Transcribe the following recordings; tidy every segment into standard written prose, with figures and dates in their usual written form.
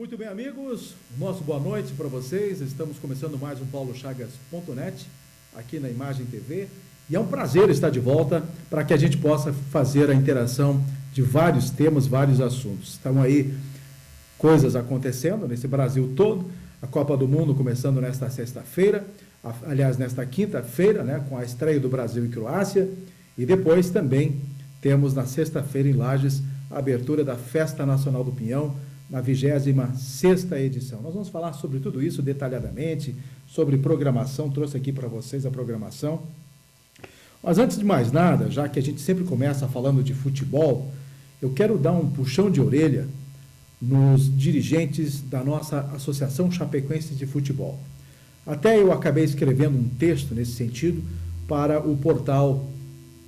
Muito bem, amigos, nosso boa noite para vocês. Estamos começando mais um paulochagas.net aqui na Imagem TV e é um prazer estar de volta para que a gente possa fazer a interação de vários temas, vários assuntos. Estão aí coisas acontecendo nesse Brasil todo, a Copa do Mundo começando nesta sexta-feira, aliás, nesta quinta-feira, né, com a estreia do Brasil e Croácia, e depois também temos na sexta-feira em Lages a abertura da Festa Nacional do Pinhão, na 26ª edição. Nós vamos falar sobre tudo isso detalhadamente, sobre programação, trouxe aqui para vocês a programação. Mas antes de mais nada, já que a gente sempre começa falando de futebol, eu quero dar um puxão de orelha nos dirigentes da nossa Associação Chapecoense de Futebol. Até eu acabei escrevendo um texto nesse sentido para o portal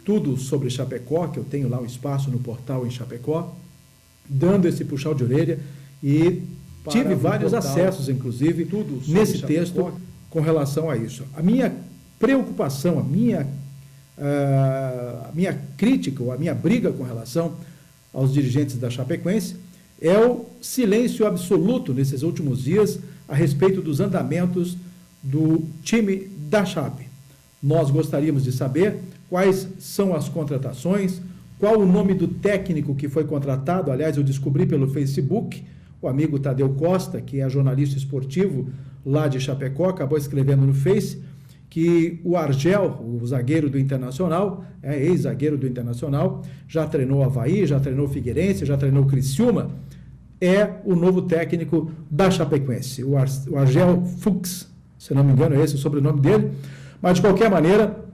Tudo sobre Chapecó, que eu tenho lá um espaço no portal em Chapecó, dando esse puxão de orelha e tive vários acessos, inclusive, nesse texto com relação a isso. A minha preocupação, a minha crítica, ou a minha briga com relação aos dirigentes da Chapecoense é o silêncio absoluto nesses últimos dias a respeito dos andamentos do time da Chape. Nós gostaríamos de saber quais são as contratações, qual o nome do técnico que foi contratado. Aliás, eu descobri pelo Facebook, o amigo Tadeu Costa, que é jornalista esportivo lá de Chapecó, acabou escrevendo no Face que o Argel, o zagueiro do Internacional, ex-zagueiro do Internacional, já treinou Avaí, já treinou Figueirense, já treinou Criciúma, é o novo técnico da Chapecoense, o Argel Fuchs, se não me engano é esse o sobrenome dele, mas de qualquer maneira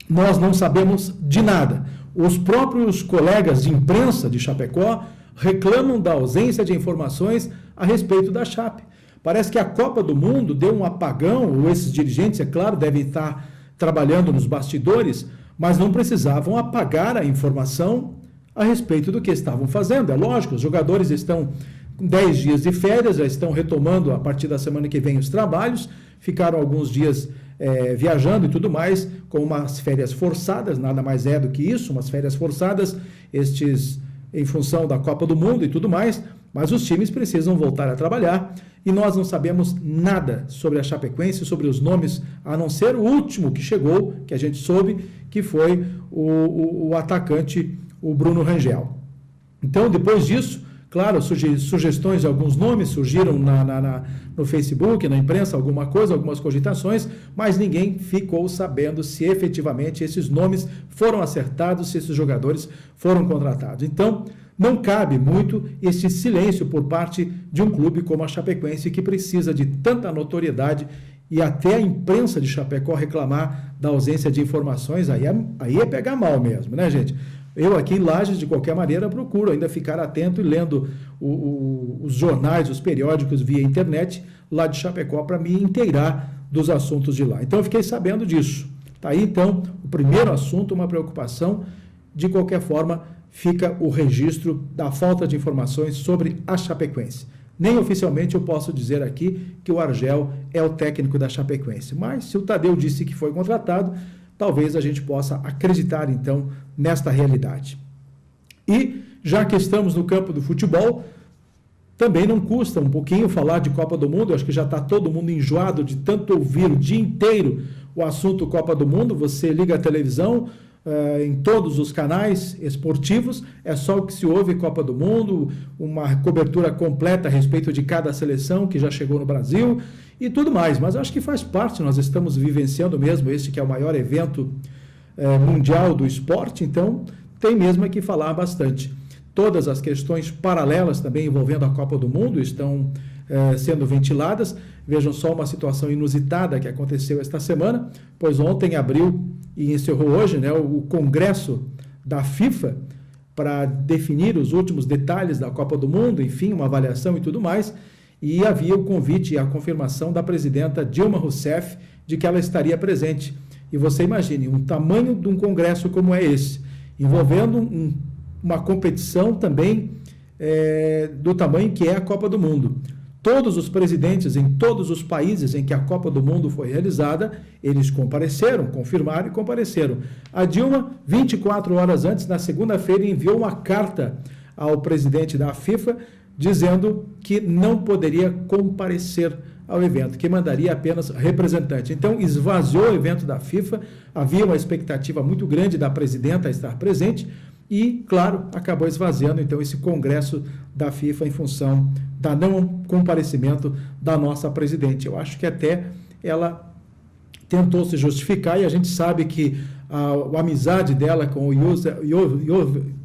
nós não sabemos de nada. Os próprios colegas de imprensa de Chapecó reclamam da ausência de informações a respeito da Chape. Parece que a Copa do Mundo deu um apagão, ou esses dirigentes, é claro, devem estar trabalhando nos bastidores, mas não precisavam apagar a informação a respeito do que estavam fazendo. É lógico, os jogadores estão com 10 dias de férias, já estão retomando a partir da semana que vem os trabalhos, ficaram alguns dias viajando e tudo mais, com umas férias forçadas, nada mais é do que isso, umas férias forçadas, em função da Copa do Mundo e tudo mais, mas os times precisam voltar a trabalhar e nós não sabemos nada sobre a Chapecoense, sobre os nomes, a não ser o último que chegou, que a gente soube, que foi o atacante, o Bruno Rangel. Então, depois disso, claro, sugestões de alguns nomes surgiram no Facebook, na imprensa, alguma coisa, algumas cogitações, mas ninguém ficou sabendo se efetivamente esses nomes foram acertados, se esses jogadores foram contratados. Então, não cabe muito esse silêncio por parte de um clube como a Chapecoense, que precisa de tanta notoriedade, e até a imprensa de Chapecó reclamar da ausência de informações, aí é pegar mal mesmo, né, gente? Eu aqui em Lages, de qualquer maneira, procuro ainda ficar atento e lendo os jornais, os periódicos via internet lá de Chapecó para me inteirar dos assuntos de lá. Então, eu fiquei sabendo disso. Está aí, então, o primeiro assunto, uma preocupação. De qualquer forma, fica o registro da falta de informações sobre a Chapecoense. Nem oficialmente eu posso dizer aqui que o Argel é o técnico da Chapecoense. Mas, se o Tadeu disse que foi contratado, talvez a gente possa acreditar, então, nesta realidade. E, já que estamos no campo do futebol, também não custa um pouquinho falar de Copa do Mundo. Eu acho que já está todo mundo enjoado de tanto ouvir o dia inteiro o assunto Copa do Mundo. Você liga a televisão, em todos os canais esportivos, é só o que se ouve Copa do Mundo, uma cobertura completa a respeito de cada seleção que já chegou no Brasil e tudo mais, mas acho que faz parte, nós estamos vivenciando mesmo este que é o maior evento mundial do esporte, então tem mesmo que falar bastante. Todas as questões paralelas também envolvendo a Copa do Mundo estão sendo ventiladas. Vejam só uma situação inusitada que aconteceu esta semana, pois ontem abriu e encerrou hoje, né, o Congresso da FIFA para definir os últimos detalhes da Copa do Mundo, enfim, uma avaliação e tudo mais, e havia o convite e a confirmação da presidenta Dilma Rousseff de que ela estaria presente. E você imagine, um tamanho de um congresso como é esse, envolvendo uma competição também do tamanho que é a Copa do Mundo. Todos os presidentes em todos os países em que a Copa do Mundo foi realizada, eles compareceram, confirmaram e compareceram. A Dilma, 24 horas antes, na segunda-feira, enviou uma carta ao presidente da FIFA dizendo que não poderia comparecer ao evento, que mandaria apenas representante. Então, esvaziou o evento da FIFA, havia uma expectativa muito grande da presidenta estar presente e, claro, acabou esvaziando, então, esse congresso da FIFA em função da não comparecimento da nossa presidente. Eu acho que até ela tentou se justificar e a gente sabe que a amizade dela com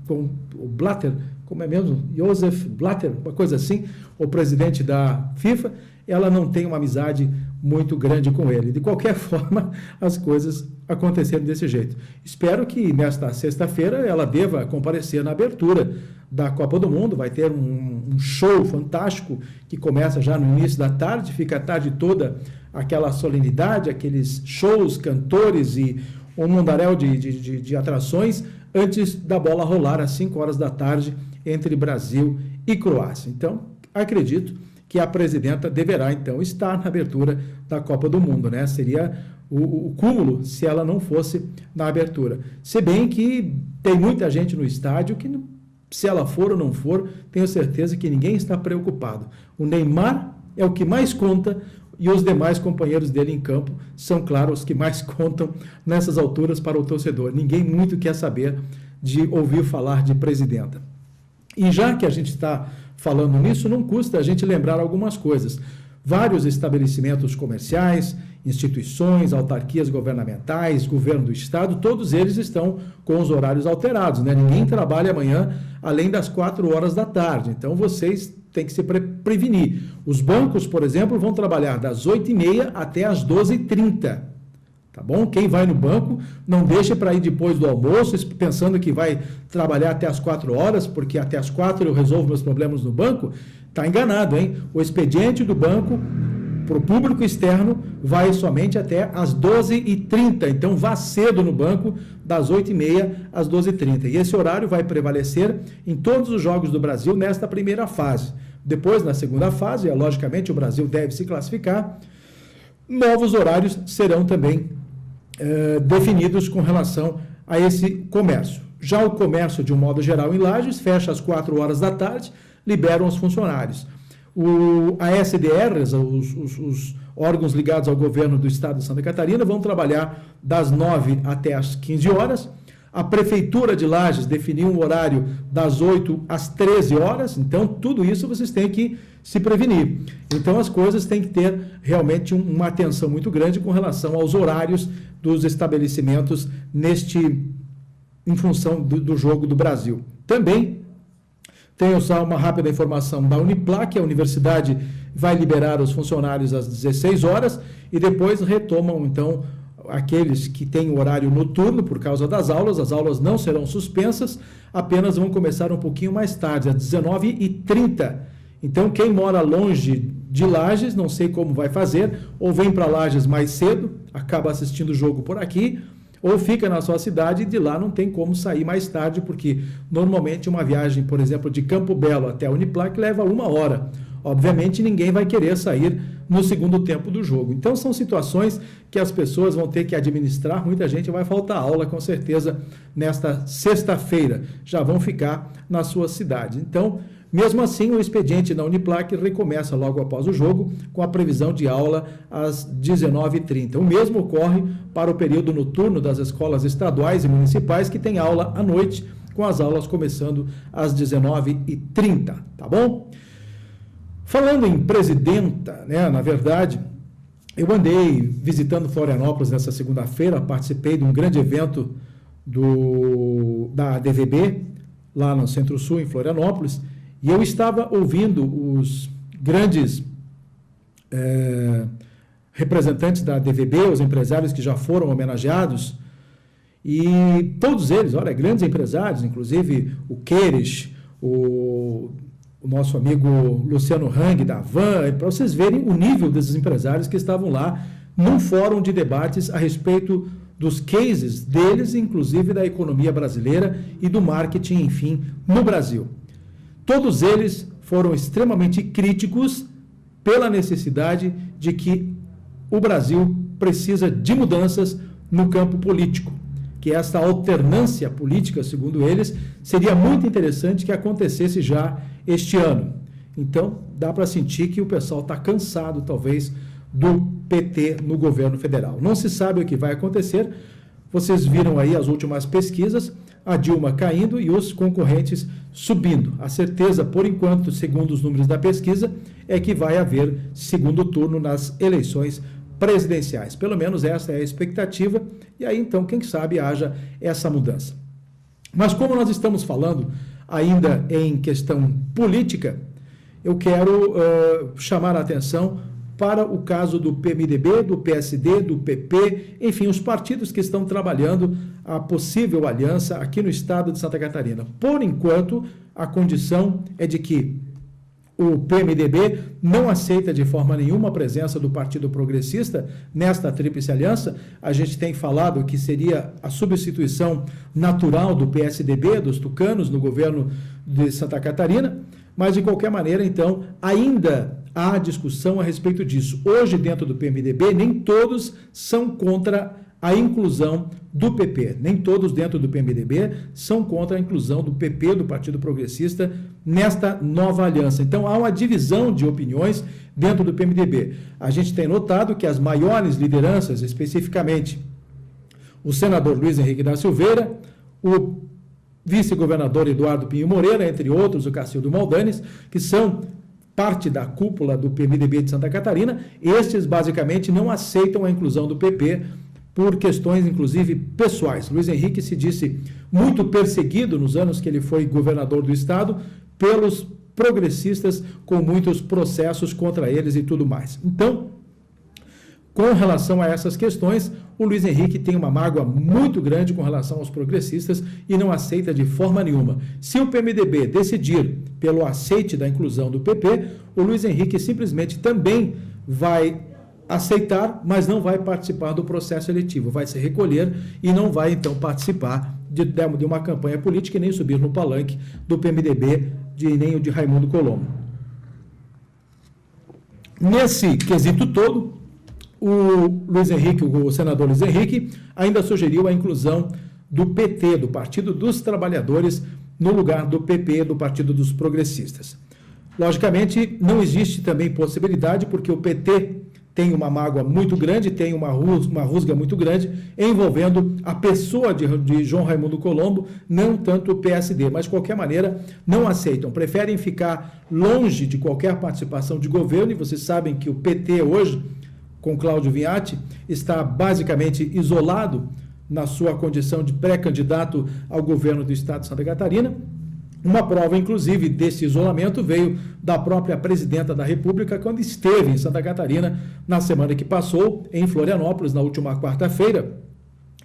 com o Blatter, como é mesmo? Joseph Blatter, uma coisa assim, o presidente da FIFA, ela não tem uma amizade muito grande com ele. De qualquer forma, as coisas aconteceram desse jeito. Espero que nesta sexta-feira ela deva comparecer na abertura da Copa do Mundo. Vai ter um show fantástico que começa já no início da tarde, fica a tarde toda aquela solenidade, aqueles shows, cantores e um mundaréu de atrações antes da bola rolar às 5 horas da tarde entre Brasil e Croácia. Então, acredito que a presidenta deverá, então, estar na abertura da Copa do Mundo, né? Seria o cúmulo se ela não fosse na abertura. Se bem que tem muita gente no estádio que, se ela for ou não for, tenho certeza que ninguém está preocupado. O Neymar é o que mais conta e os demais companheiros dele em campo são, claro, os que mais contam nessas alturas para o torcedor. Ninguém muito quer saber de ouvir falar de presidenta. E já que a gente está falando nisso, não custa a gente lembrar algumas coisas. Vários estabelecimentos comerciais, instituições, autarquias governamentais, governo do estado, todos eles estão com os horários alterados, né? Ninguém trabalha amanhã além das 4 horas da tarde. Então, vocês têm que se prevenir. Os bancos, por exemplo, vão trabalhar das 8h30 até as 12h30. Tá bom? Quem vai no banco, não deixe para ir depois do almoço, pensando que vai trabalhar até as 4 horas, porque até as 4 eu resolvo meus problemas no banco. Está enganado, hein? O expediente do banco para o público externo vai somente até as 12h30. Então, vá cedo no banco, das 8h30 às 12h30. E esse horário vai prevalecer em todos os jogos do Brasil nesta primeira fase. Depois, na segunda fase, logicamente, o Brasil deve se classificar. Novos horários serão também definidos com relação a esse comércio. Já o comércio, de um modo geral, em Lages, fecha às 4 horas da tarde, liberam os funcionários. A SDR, os órgãos ligados ao governo do estado de Santa Catarina, vão trabalhar das 9 até as 15 horas. A Prefeitura de Lages definiu um horário das 8 às 13 horas, então tudo isso vocês têm que se prevenir. Então as coisas têm que ter realmente uma atenção muito grande com relação aos horários dos estabelecimentos em função do jogo do Brasil. Também tenho só uma rápida informação da Uniplac, a universidade vai liberar os funcionários às 16 horas e depois retomam, então, aqueles que têm o horário noturno por causa das aulas. As aulas não serão suspensas, apenas vão começar um pouquinho mais tarde, às 19h30. Então, quem mora longe de Lages, não sei como vai fazer, ou vem para Lages mais cedo, acaba assistindo o jogo por aqui, ou fica na sua cidade e de lá não tem como sair mais tarde, porque normalmente uma viagem, por exemplo, de Campo Belo até a Uniplac leva 1 hora. Obviamente ninguém vai querer sair no segundo tempo do jogo. Então são situações que as pessoas vão ter que administrar. Muita gente vai faltar aula com certeza nesta sexta-feira. Já vão ficar na sua cidade. Então, mesmo assim, o expediente na Uniplac recomeça logo após o jogo, com a previsão de aula às 19h30. O mesmo ocorre para o período noturno das escolas estaduais e municipais, que tem aula à noite, com as aulas começando às 19h30, tá bom? Falando em presidenta, né, na verdade, eu andei visitando Florianópolis nessa segunda-feira, participei de um grande evento da DVB, lá no Centro-Sul, em Florianópolis, e eu estava ouvindo os grandes representantes da DVB, os empresários que já foram homenageados, e todos eles, olha, grandes empresários, inclusive o Queires, o nosso amigo Luciano Hang, da Van, para vocês verem o nível desses empresários que estavam lá num fórum de debates a respeito dos cases deles, inclusive da economia brasileira e do marketing, enfim, no Brasil. Todos eles foram extremamente críticos pela necessidade de que o Brasil precisa de mudanças no campo político, que essa alternância política, segundo eles, seria muito interessante que acontecesse já este ano. Então, dá para sentir que o pessoal está cansado, talvez, do PT no governo federal. Não se sabe o que vai acontecer. Vocês viram aí as últimas pesquisas, a Dilma caindo e os concorrentes subindo. A certeza, por enquanto, segundo os números da pesquisa, é que vai haver segundo turno nas eleições presidenciais. Pelo menos essa é a expectativa. E aí, então, quem sabe haja essa mudança. Mas como nós estamos falando ainda em questão política, eu quero chamar a atenção para o caso do PMDB, do PSD, do PP, enfim, os partidos que estão trabalhando a possível aliança aqui no estado de Santa Catarina. Por enquanto, a condição é de que o PMDB não aceita de forma nenhuma a presença do Partido Progressista nesta tríplice aliança. A gente tem falado que seria a substituição natural do PSDB, dos tucanos, no governo de Santa Catarina, mas de qualquer maneira, então, ainda há discussão a respeito disso. Hoje, dentro do PMDB, nem todos são contra a inclusão do PP. Nem todos dentro do PMDB são contra a inclusão do PP, do Partido Progressista, nesta nova aliança. Então, há uma divisão de opiniões dentro do PMDB. A gente tem notado que as maiores lideranças, especificamente o senador Luiz Henrique da Silveira, o vice-governador Eduardo Pinho Moreira, entre outros, o Cacildo Maldanes, que são parte da cúpula do PMDB de Santa Catarina, estes basicamente não aceitam a inclusão do PP por questões, inclusive, pessoais. Luiz Henrique se disse muito perseguido nos anos que ele foi governador do estado pelos progressistas, com muitos processos contra eles e tudo mais. Então, com relação a essas questões, o Luiz Henrique tem uma mágoa muito grande com relação aos progressistas e não aceita de forma nenhuma. Se o PMDB decidir pelo aceite da inclusão do PP, o Luiz Henrique simplesmente também vai aceitar, mas não vai participar do processo eletivo, vai se recolher e não vai, então, participar de uma campanha política e nem subir no palanque do PMDB, nem o de Raimundo Colombo. Nesse quesito todo, o Luiz Henrique, o senador Luiz Henrique, ainda sugeriu a inclusão do PT, do Partido dos Trabalhadores, no lugar do PP, do Partido dos Progressistas. Logicamente, não existe também possibilidade, porque o PT tem uma mágoa muito grande, tem uma rusga muito grande envolvendo a pessoa de João Raimundo Colombo, não tanto o PSD, mas de qualquer maneira não aceitam, preferem ficar longe de qualquer participação de governo, e vocês sabem que o PT hoje, com Cláudio Vinhati, está basicamente isolado na sua condição de pré-candidato ao governo do estado de Santa Catarina. Uma prova, inclusive, desse isolamento veio da própria presidenta da República, quando esteve em Santa Catarina na semana que passou, em Florianópolis, na última quarta-feira,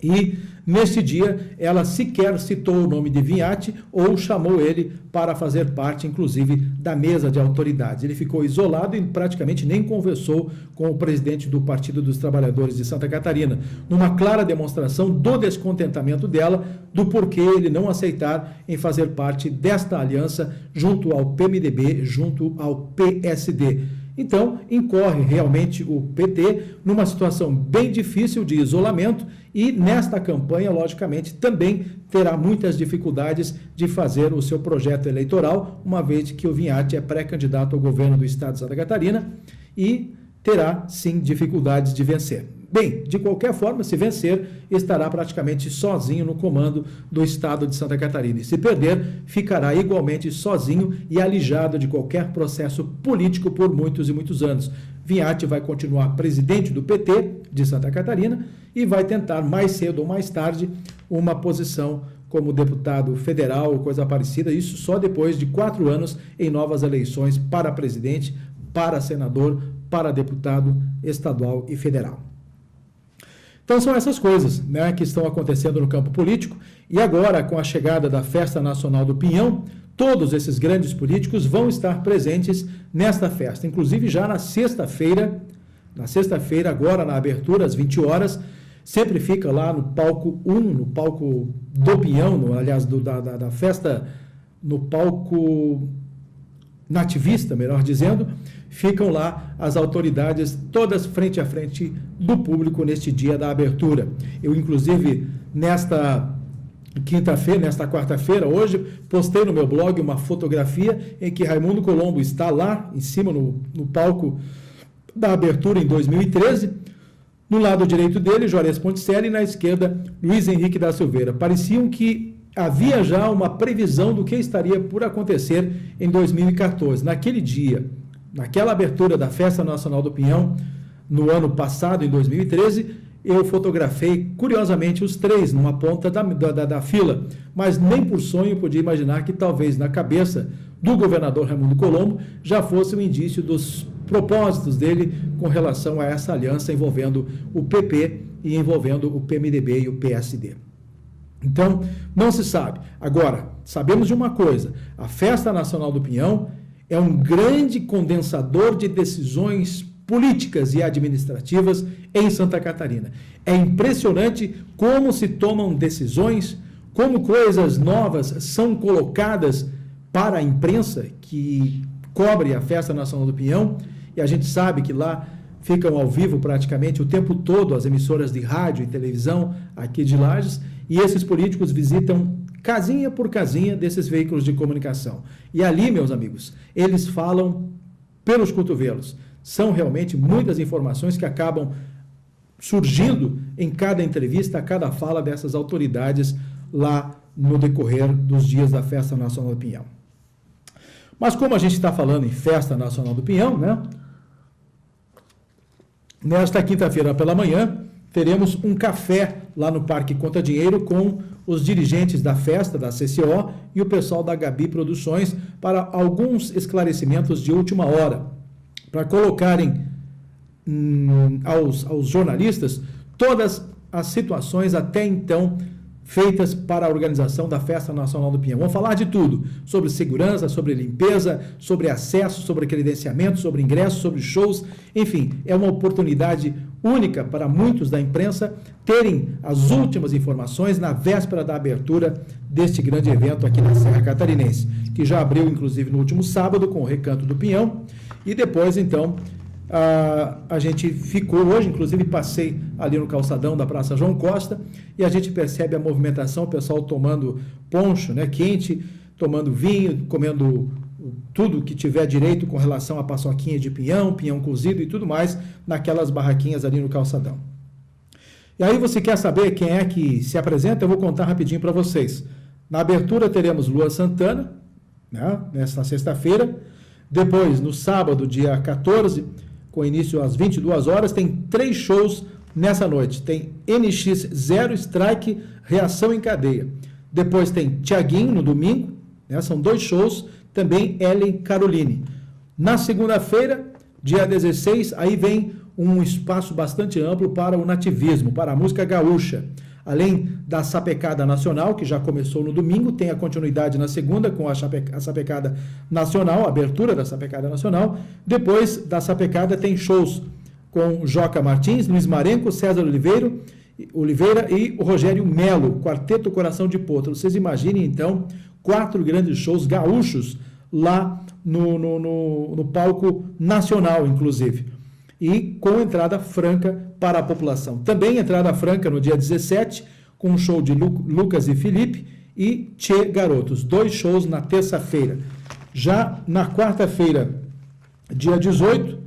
e neste dia ela sequer citou o nome de Vinhati ou chamou ele para fazer parte, inclusive, da mesa de autoridades. Ele ficou isolado e praticamente nem conversou com o presidente do Partido dos Trabalhadores de Santa Catarina, numa clara demonstração do descontentamento dela, do porquê ele não aceitar em fazer parte desta aliança junto ao PMDB, junto ao PSD. Então, incorre realmente o PT numa situação bem difícil de isolamento e nesta campanha, logicamente, também terá muitas dificuldades de fazer o seu projeto eleitoral, uma vez que o Vinhati é pré-candidato ao governo do estado de Santa Catarina e terá, sim, dificuldades de vencer. Bem, de qualquer forma, se vencer, estará praticamente sozinho no comando do estado de Santa Catarina. E se perder, ficará igualmente sozinho e alijado de qualquer processo político por muitos e muitos anos. Vinhati vai continuar presidente do PT de Santa Catarina e vai tentar, mais cedo ou mais tarde, uma posição como deputado federal ou coisa parecida, isso só depois de 4 anos em novas eleições para presidente, para senador, para deputado estadual e federal. Então são essas coisas, né, que estão acontecendo no campo político, e agora, com a chegada da Festa Nacional do Pinhão, todos esses grandes políticos vão estar presentes nesta festa, inclusive já na sexta-feira, agora na abertura, às 20 horas, sempre fica lá no palco 1, no palco do Pinhão, aliás, da festa, no palco nativista, melhor dizendo, ficam lá as autoridades todas frente a frente do público neste dia da abertura. Eu, inclusive, nesta quinta-feira, nesta quarta-feira, hoje, postei no meu blog uma fotografia em que Raimundo Colombo está lá em cima no palco da abertura em 2013. No lado direito dele, Juarez Ponticelli, e na esquerda, Luiz Henrique da Silveira. Pareciam que havia já uma previsão do que estaria por acontecer em 2014. Naquele dia, naquela abertura da Festa Nacional do Pinhão, no ano passado, em 2013, eu fotografei, curiosamente, os três numa ponta da fila, mas nem por sonho podia imaginar que talvez na cabeça do governador Raimundo Colombo já fosse um indício dos propósitos dele com relação a essa aliança envolvendo o PP e envolvendo o PMDB e o PSD. Então, não se sabe. Agora, sabemos de uma coisa, a Festa Nacional do Pinhão é um grande condensador de decisões políticas e administrativas em Santa Catarina. É impressionante como se tomam decisões, como coisas novas são colocadas para a imprensa que cobre a Festa Nacional do Pinhão, e a gente sabe que lá ficam ao vivo praticamente o tempo todo as emissoras de rádio e televisão aqui de Lages, e esses políticos visitam casinha por casinha desses veículos de comunicação. E ali, meus amigos, eles falam pelos cotovelos. São realmente muitas informações que acabam surgindo em cada entrevista, a cada fala dessas autoridades lá no decorrer dos dias da Festa Nacional do Pinhão. Mas como a gente está falando em Festa Nacional do Pinhão, né? Nesta quinta-feira pela manhã, teremos um café lá no Parque Conta Dinheiro com os dirigentes da festa, da CCO, e o pessoal da Gabi Produções para alguns esclarecimentos de última hora, para colocarem aos jornalistas todas as situações até então feitas para a organização da Festa Nacional do Pinhão. Vamos falar de tudo, sobre segurança, sobre limpeza, sobre acesso, sobre credenciamento, sobre ingressos, sobre shows, enfim, é uma oportunidade única para muitos da imprensa terem as últimas informações na véspera da abertura deste grande evento aqui na Serra Catarinense, que já abriu, inclusive, no último sábado com o Recanto do Pinhão, e depois, então, a gente ficou hoje, inclusive passei ali no calçadão da Praça João Costa, e a gente percebe a movimentação, o pessoal tomando poncho, né, quente, tomando vinho, comendo tudo que tiver direito com relação a paçoquinha de pinhão, pinhão cozido e tudo mais, naquelas barraquinhas ali no calçadão. E aí você quer saber quem é que se apresenta? Eu vou contar rapidinho para vocês. Na abertura teremos Lua Santana, né, nesta sexta-feira. Depois, no sábado, dia 14, com início às 22 horas, tem 3 shows nessa noite. Tem NX0, Strike, Reação em Cadeia. Depois tem Tiaguinho, no domingo, né, são 2 shows, também Ellen Caroline. Na segunda-feira, dia 16, aí vem um espaço bastante amplo para o nativismo, para a música gaúcha. Além da Sapecada Nacional, que já começou no domingo, tem a continuidade na segunda com a Sapecada Nacional, a abertura da Sapecada Nacional. Depois da Sapecada tem shows com Joca Martins, Luiz Marenco, César Oliveira e o Rogério Melo, Quarteto Coração de Potro. Vocês imaginem, então, 4 grandes shows gaúchos lá no palco nacional, inclusive. E com entrada franca para a população. Também entrada franca no dia 17, com um show de Lucas e Felipe e Tchê Garotos. 2 shows na terça-feira. Já na quarta-feira, dia 18,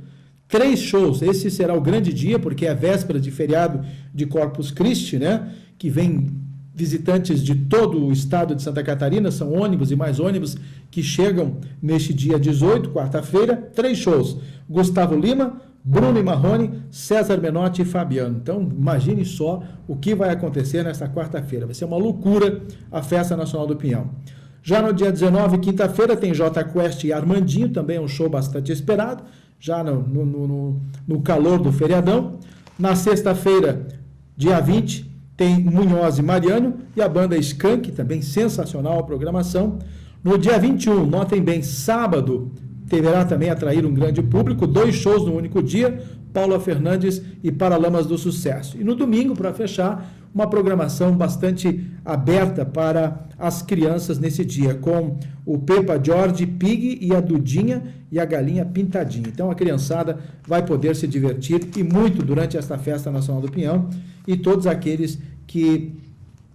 3 shows. Esse será o grande dia, porque é a véspera de feriado de Corpus Christi, né? Que vem visitantes de todo o estado de Santa Catarina, são ônibus e mais ônibus que chegam neste dia 18, quarta-feira. 3 shows. Gustavo Lima, Bruno e Marrone, César Menotti e Fabiano. Então, imagine só o que vai acontecer nesta quarta-feira. Vai ser uma loucura a Festa Nacional do Pinhão. Já no dia 19, quinta-feira, tem J Quest e Armandinho, também é um show bastante esperado, já no calor do feriadão. Na sexta-feira, dia 20, tem Munhoz e Mariano e a banda Skank, também sensacional a programação. No dia 21, notem bem, sábado, deverá também atrair um grande público, 2 shows no único dia, Paula Fernandes e Paralamas do Sucesso. E no domingo, para fechar, uma programação bastante aberta para as crianças nesse dia, com o Pepa George Pig e a Dudinha e a Galinha Pintadinha. Então a criançada vai poder se divertir e muito durante esta Festa Nacional do Pinhão, e todos aqueles que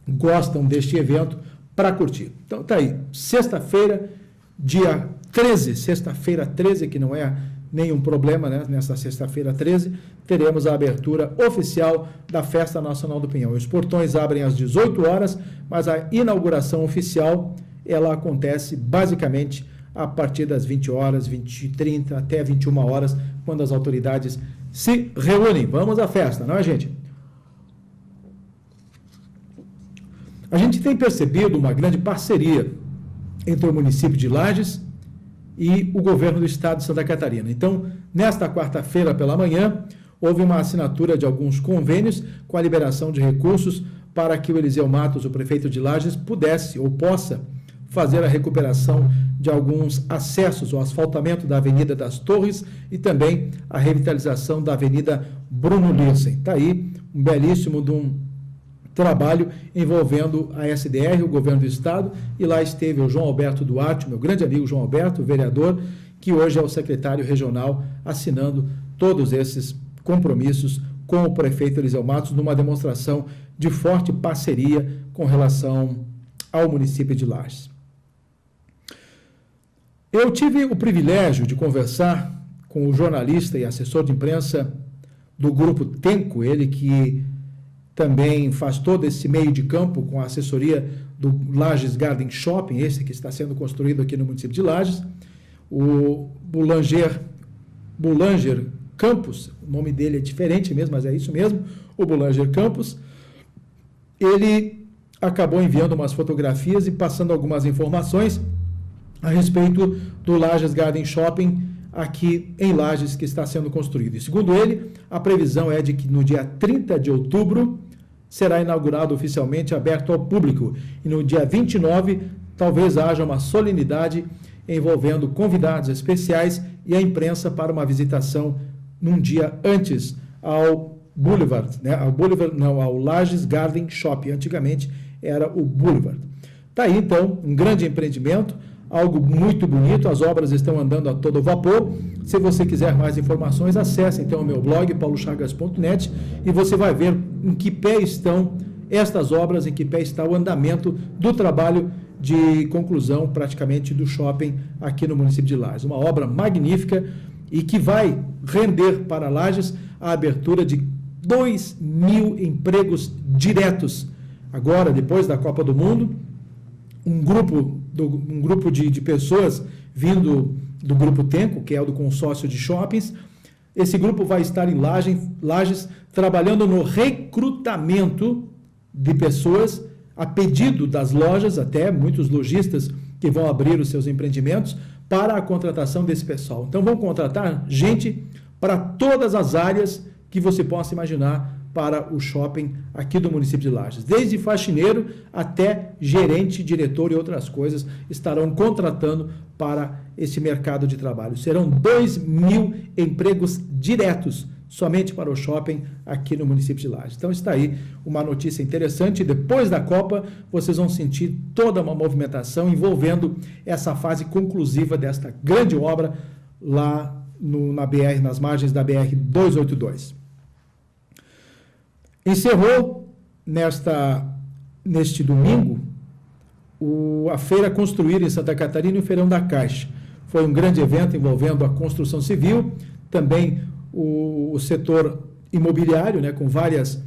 gostam deste evento para curtir. Então tá aí, sexta-feira, dia 13, sexta-feira 13, que não é nenhum problema, né? Nessa sexta-feira 13, teremos a abertura oficial da Festa Nacional do Pinhão. Os portões abrem às 18 horas, mas a inauguração oficial, ela acontece basicamente a partir das 20 horas, 20h30 até 21 horas, quando as autoridades se reúnem. Vamos à festa, não é, gente? A gente tem percebido uma grande parceria entre o município de Lages e o governo do estado de Santa Catarina. Então, nesta quarta-feira pela manhã, houve uma assinatura de alguns convênios com a liberação de recursos para que o Eliseu Matos, o prefeito de Lages, pudesse ou possa fazer a recuperação de alguns acessos, o asfaltamento da Avenida das Torres e também a revitalização da Avenida Bruno Lirsen. Está aí um belíssimo de um trabalho envolvendo a SDR, o governo do estado, e lá esteve o João Alberto Duarte, meu grande amigo João Alberto, vereador, que hoje é o secretário regional, assinando todos esses compromissos com o prefeito Eliseu Matos, numa demonstração de forte parceria com relação ao município de Lages. Eu tive o privilégio de conversar com o jornalista e assessor de imprensa do Grupo Tenco, ele que também faz todo esse meio de campo com a assessoria do Lages Garden Shopping, esse que está sendo construído aqui no município de Lages, o Boulanger Campos, o nome dele é diferente mesmo, mas é isso mesmo, o Boulanger Campos. Ele acabou enviando umas fotografias e passando algumas informações a respeito do Lages Garden Shopping aqui em Lages, que está sendo construído. E segundo ele, a previsão é de que no dia 30 de outubro será inaugurado oficialmente, aberto ao público. E no dia 29, talvez haja uma solenidade envolvendo convidados especiais e a imprensa para uma visitação num dia antes ao Boulevard, né? Ao Lages Garden Shopping. Antigamente era o Boulevard. Está aí, então, um grande empreendimento, algo muito bonito, as obras estão andando a todo vapor. Se você quiser mais informações, acesse então o meu blog, paulochagas.net, e você vai ver em que pé estão estas obras, em que pé está o andamento do trabalho de conclusão, praticamente, do shopping aqui no município de Lages. Uma obra magnífica e que vai render para Lages a abertura de 2.000 empregos diretos. Agora, depois da Copa do Mundo, um grupo de pessoas vindo do Grupo Tenco, que é o do consórcio de shoppings. Esse grupo vai estar em Lages trabalhando no recrutamento de pessoas a pedido das lojas, até muitos lojistas que vão abrir os seus empreendimentos, para a contratação desse pessoal. Então vão contratar gente para todas as áreas que você possa imaginar para o shopping aqui do município de Lages. Desde faxineiro até gerente, diretor e outras coisas estarão contratando para esse mercado de trabalho. Serão 2.000 empregos diretos somente para o shopping aqui no município de Lages. Então está aí uma notícia interessante. Depois da Copa, vocês vão sentir toda uma movimentação envolvendo essa fase conclusiva desta grande obra lá na BR, nas margens da BR-282. Encerrou neste domingo a Feira Construir em Santa Catarina e o Feirão da Caixa. Foi um grande evento envolvendo a construção civil, também o setor imobiliário, né, com várias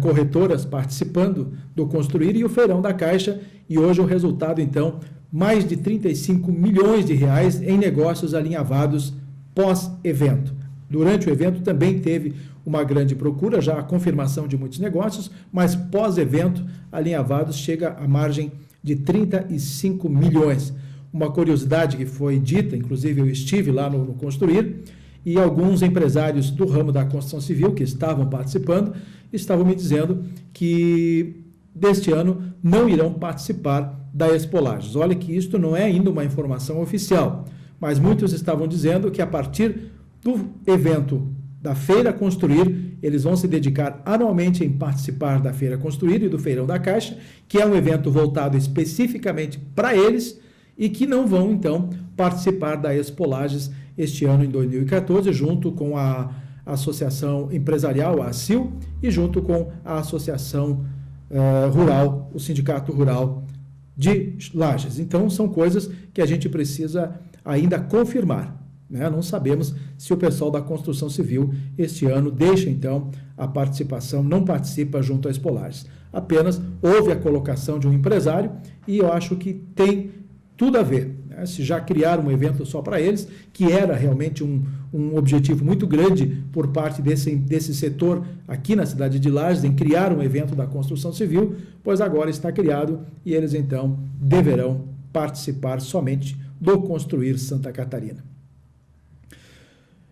corretoras participando do Construir, e o Feirão da Caixa, e hoje o resultado, então, mais de 35 milhões de reais em negócios alinhavados pós-evento. Durante o evento também teve uma grande procura, já a confirmação de muitos negócios, mas pós-evento, alinhavados chega à margem de 35 milhões. Uma curiosidade que foi dita, inclusive eu estive lá no Construir, e alguns empresários do ramo da construção civil que estavam participando, estavam me dizendo que deste ano não irão participar da Expo Lages. Olha que isto não é ainda uma informação oficial, mas muitos estavam dizendo que a partir do evento da Feira Construir, eles vão se dedicar anualmente em participar da Feira Construir e do Feirão da Caixa, que é um evento voltado especificamente para eles e que não vão, então, participar da Expo Lages este ano, em 2014, junto com a Associação Empresarial, a ACIL, e junto com a Associação rural, o Sindicato Rural de Lages. Então, são coisas que a gente precisa ainda confirmar, né? Não sabemos se o pessoal da construção civil este ano deixa, então, a participação, não participa junto à Expo Lages. Apenas houve a colocação de um empresário e eu acho que tem tudo a ver, né? Se já criaram um evento só para eles, que era realmente um objetivo muito grande por parte desse setor aqui na cidade de Lages, em criar um evento da construção civil, pois agora está criado e eles então deverão participar somente do Construir Santa Catarina.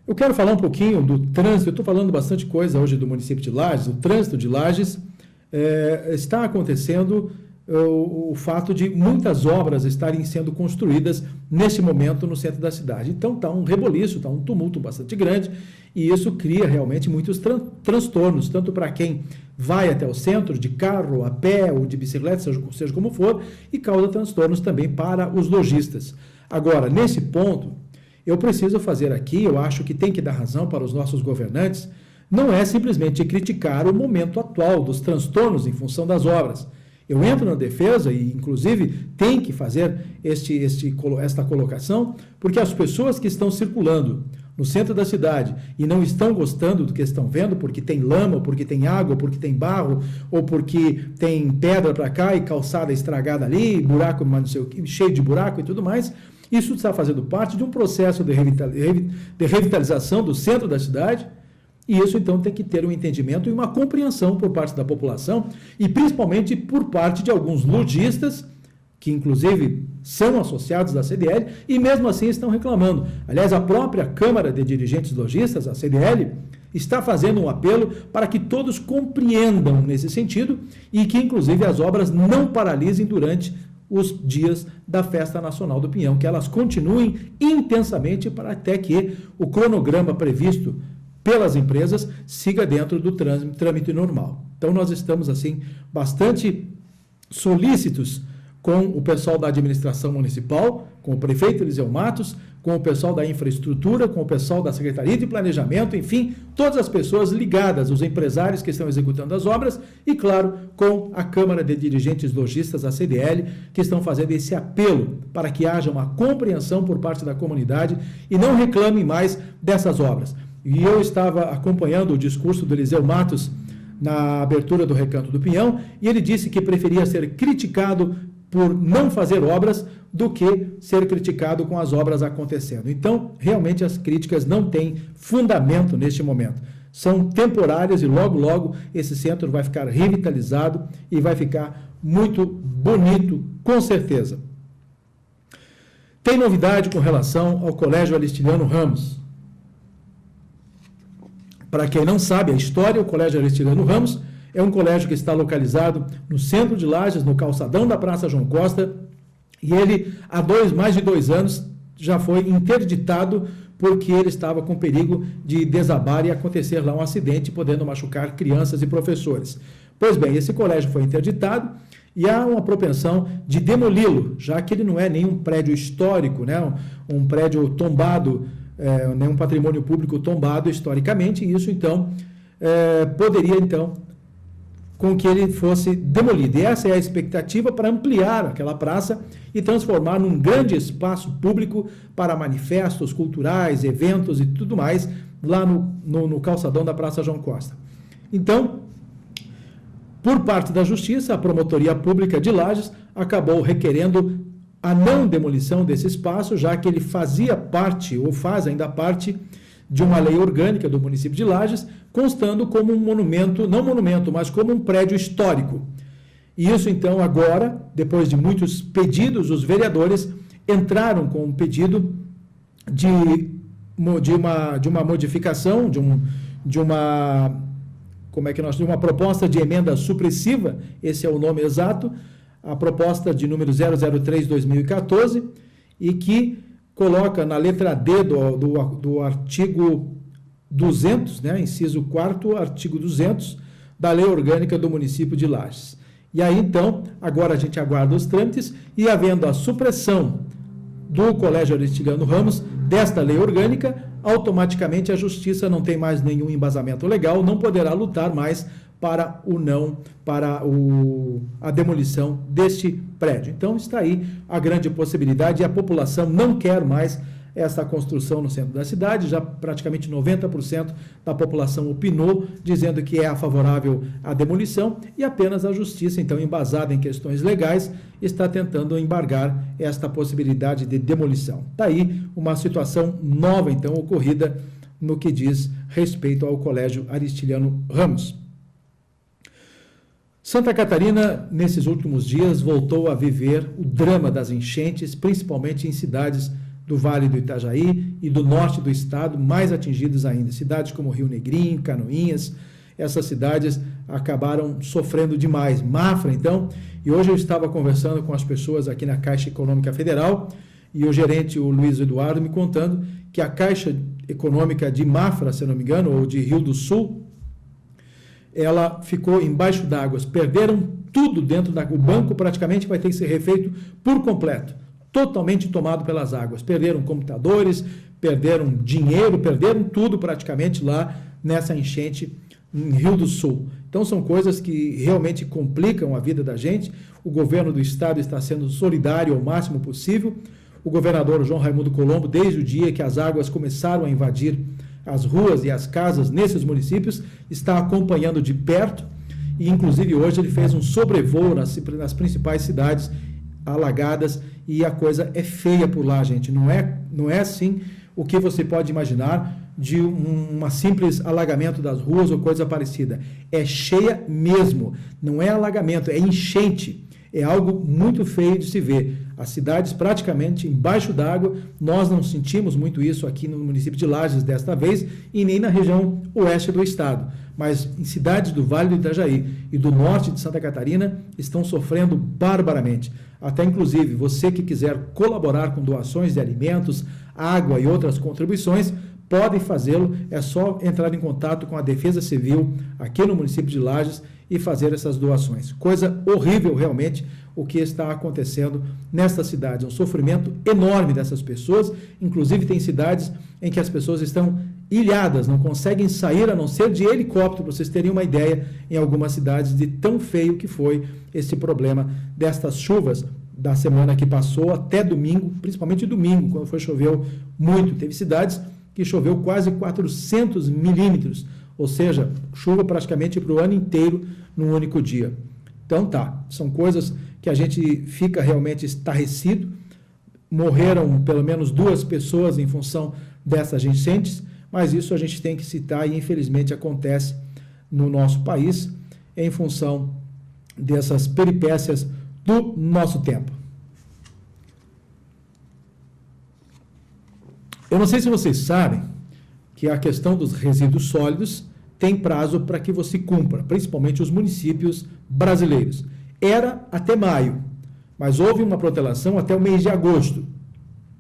Eu quero falar um pouquinho do trânsito. Eu estou falando bastante coisa hoje do município de Lages. O trânsito de Lages está acontecendo o fato de muitas obras estarem sendo construídas nesse momento no centro da cidade. Então está um reboliço, está um tumulto bastante grande e isso cria realmente muitos transtornos, tanto para quem vai até o centro de carro, a pé ou de bicicleta, seja como for, e causa transtornos também para os lojistas. Agora, nesse ponto, eu preciso fazer aqui, eu acho que tem que dar razão para os nossos governantes, não é simplesmente criticar o momento atual dos transtornos em função das obras. Eu entro na defesa e, inclusive, tem que fazer esta colocação, porque as pessoas que estão circulando no centro da cidade e não estão gostando do que estão vendo, porque tem lama, ou porque tem água, ou porque tem barro, ou porque tem pedra para cá e calçada estragada ali, buraco, não sei o que, cheio de buraco e tudo mais, isso está fazendo parte de um processo de revitalização do centro da cidade, e isso então tem que ter um entendimento e uma compreensão por parte da população, e principalmente por parte de alguns lojistas, que inclusive são associados da CDL, e mesmo assim estão reclamando. Aliás, a própria Câmara de Dirigentes Lojistas, a CDL, está fazendo um apelo para que todos compreendam nesse sentido, e que inclusive as obras não paralisem durante os dias da Festa Nacional do Pinhão, que elas continuem intensamente para até que o cronograma previsto pelas empresas siga dentro do trâmite normal. Então nós estamos assim bastante solícitos com o pessoal da administração municipal, com o prefeito Eliseu Matos, com o pessoal da infraestrutura, com o pessoal da Secretaria de Planejamento, enfim, todas as pessoas ligadas, os empresários que estão executando as obras e, claro, com a Câmara de Dirigentes Lojistas, a CDL, que estão fazendo esse apelo para que haja uma compreensão por parte da comunidade e não reclamem mais dessas obras. E eu estava acompanhando o discurso do Eliseu Matos na abertura do Recanto do Pinhão e ele disse que preferia ser criticado por não fazer obras do que ser criticado com as obras acontecendo. Então, realmente as críticas não têm fundamento neste momento. São temporárias e logo, logo esse centro vai ficar revitalizado e vai ficar muito bonito, com certeza. Tem novidade com relação ao Colégio Aristiliano Ramos. Para quem não sabe a história, o Colégio Aristiliano Ramos é um colégio que está localizado no centro de Lages, no calçadão da Praça João Costa, e ele, há mais de 2 anos, já foi interditado porque ele estava com perigo de desabar e acontecer lá um acidente, podendo machucar crianças e professores. Pois bem, esse colégio foi interditado e há uma propensão de demoli-lo, já que ele não é nenhum prédio histórico, né? Um prédio tombado, nenhum patrimônio público tombado historicamente, e isso, então, poderia, então, com que ele fosse demolido. E essa é a expectativa para ampliar aquela praça e transformar num grande espaço público para manifestos culturais, eventos e tudo mais, lá no calçadão da Praça João Costa. Então, por parte da Justiça, a Promotoria Pública de Lages acabou requerendo a não demolição desse espaço, já que ele fazia parte, ou faz ainda parte, de uma lei orgânica do município de Lages, constando como um monumento, não monumento, mas como um prédio histórico. E isso, então, agora, depois de muitos pedidos, os vereadores entraram com um pedido de uma modificação, de uma proposta de emenda supressiva, esse é o nome exato, a proposta de número 003/2014, e que coloca na letra D do artigo 200, né, inciso 4º, artigo 200, da Lei Orgânica do município de Lages. E aí, então, agora a gente aguarda os trâmites e, havendo a supressão do Colégio Aristiliano Ramos, desta lei orgânica, automaticamente a Justiça não tem mais nenhum embasamento legal, não poderá lutar mais para a demolição deste prédio. Então está aí a grande possibilidade, e a população não quer mais essa construção no centro da cidade. Já praticamente 90% da população opinou, dizendo que é favorável à demolição, e apenas a justiça, então, embasada em questões legais, está tentando embargar esta possibilidade de demolição. Está aí uma situação nova, então, ocorrida no que diz respeito ao Colégio Aristiliano Ramos. Santa Catarina, nesses últimos dias, voltou a viver o drama das enchentes, principalmente em cidades do Vale do Itajaí e do norte do estado, mais atingidas ainda. Cidades como Rio Negrinho, Canoinhas, essas cidades acabaram sofrendo demais. Mafra, então, e hoje eu estava conversando com as pessoas aqui na Caixa Econômica Federal, e o gerente, o Luiz Eduardo, me contando que a Caixa Econômica de Mafra, se não me engano, ou de Rio do Sul, ela ficou embaixo d'água, perderam tudo dentro o banco praticamente vai ter que ser refeito por completo, totalmente tomado pelas águas. Perderam computadores, perderam dinheiro, perderam tudo praticamente lá nessa enchente em Rio do Sul. Então são coisas que realmente complicam a vida da gente. O governo do estado está sendo solidário ao máximo possível. O governador João Raimundo Colombo, desde o dia que as águas começaram a invadir as ruas e as casas nesses municípios, está acompanhando de perto, e inclusive hoje ele fez um sobrevoo nas principais cidades alagadas, e a coisa é feia por lá, gente. Não é assim o que você pode imaginar de um simples alagamento das ruas ou coisa parecida. É cheia mesmo, não é alagamento, é enchente. É algo muito feio de se ver. As cidades praticamente embaixo d'água. Nós não sentimos muito isso aqui no município de Lages desta vez, e nem na região oeste do estado. Mas em cidades do Vale do Itajaí e do norte de Santa Catarina estão sofrendo barbaramente. Até inclusive você que quiser colaborar com doações de alimentos, água e outras contribuições, pode fazê-lo. É só entrar em contato com a Defesa Civil aqui no município de Lages e fazer essas doações. Coisa horrível realmente o que está acontecendo nesta cidade. É um sofrimento enorme dessas pessoas. Inclusive tem cidades em que as pessoas estão ilhadas, não conseguem sair a não ser de helicóptero, para vocês terem uma ideia, em algumas cidades, de tão feio que foi esse problema destas chuvas da semana que passou até domingo, principalmente domingo, quando choveu muito. Teve cidades que choveu quase 400 milímetros, ou seja, chuva praticamente para o ano inteiro num único dia. Então tá, são coisas que a gente fica realmente estarrecido. Morreram pelo menos 2 pessoas em função dessas enchentes, mas isso a gente tem que citar e infelizmente acontece no nosso país em função dessas peripécias do nosso tempo. Eu não sei se vocês sabem que a questão dos resíduos sólidos tem prazo para que você cumpra, principalmente os municípios brasileiros. Era até maio, mas houve uma protelação até o mês de agosto.